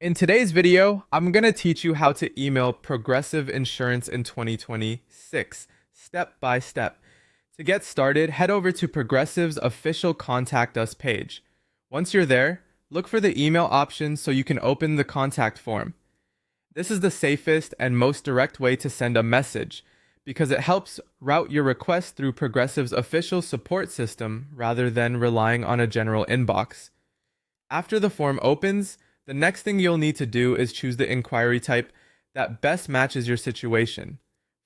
In today's video, I'm going to teach you how to email Progressive Insurance in 2026, step by step. To get started, head over to Progressive's official Contact Us page. Once you're there, look for the email option so you can open the contact form. This is the safest and most direct way to send a message because it helps route your request through Progressive's official support system rather than relying on a general inbox. After the form opens, the next thing you'll need to do is choose the inquiry type that best matches your situation.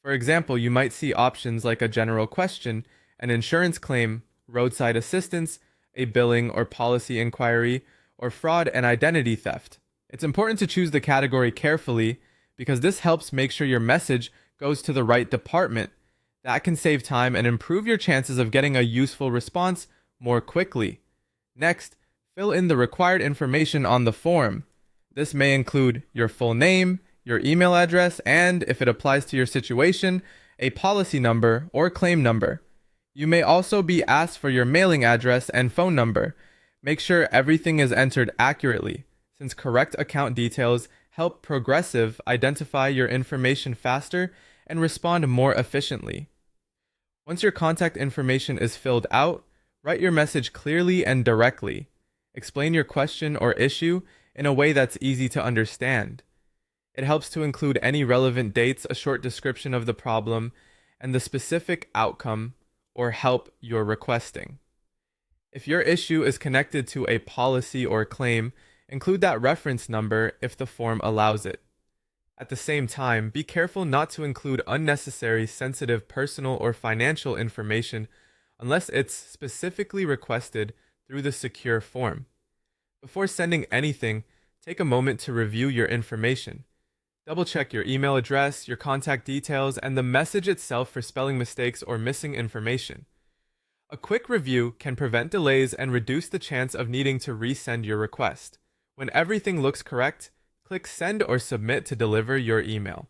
For example, you might see options like a general question, an insurance claim, roadside assistance, a billing or policy inquiry, or fraud and identity theft. It's important to choose the category carefully because this helps make sure your message goes to the right department. That can save time and improve your chances of getting a useful response more quickly. Next, fill in the required information on the form. This may include your full name, your email address, and, if it applies to your situation, a policy number or claim number. You may also be asked for your mailing address and phone number. Make sure everything is entered accurately, since correct account details help Progressive identify your information faster and respond more efficiently. Once your contact information is filled out, write your message clearly and directly. Explain your question or issue in a way that's easy to understand. It helps to include any relevant dates, a short description of the problem, and the specific outcome or help you're requesting. If your issue is connected to a policy or claim, include that reference number if the form allows it. At the same time, be careful not to include unnecessary sensitive personal or financial information unless it's specifically requested through the secure form. Before sending anything, take a moment to review your information. Double check your email address, your contact details, and the message itself for spelling mistakes or missing information. A quick review can prevent delays and reduce the chance of needing to resend your request. When everything looks correct, click Send or Submit to deliver your email.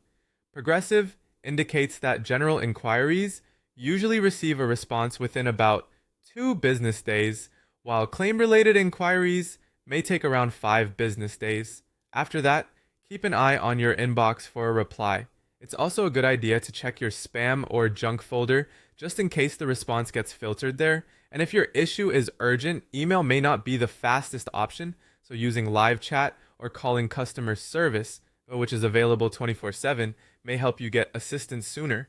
Progressive indicates that general inquiries usually receive a response within about 2 business days, while claim-related inquiries may take around 5 business days. After that, keep an eye on your inbox for a reply. It's also a good idea to check your spam or junk folder just in case the response gets filtered there. And if your issue is urgent, email may not be the fastest option, so using live chat or calling customer service, which is available 24/7, may help you get assistance sooner.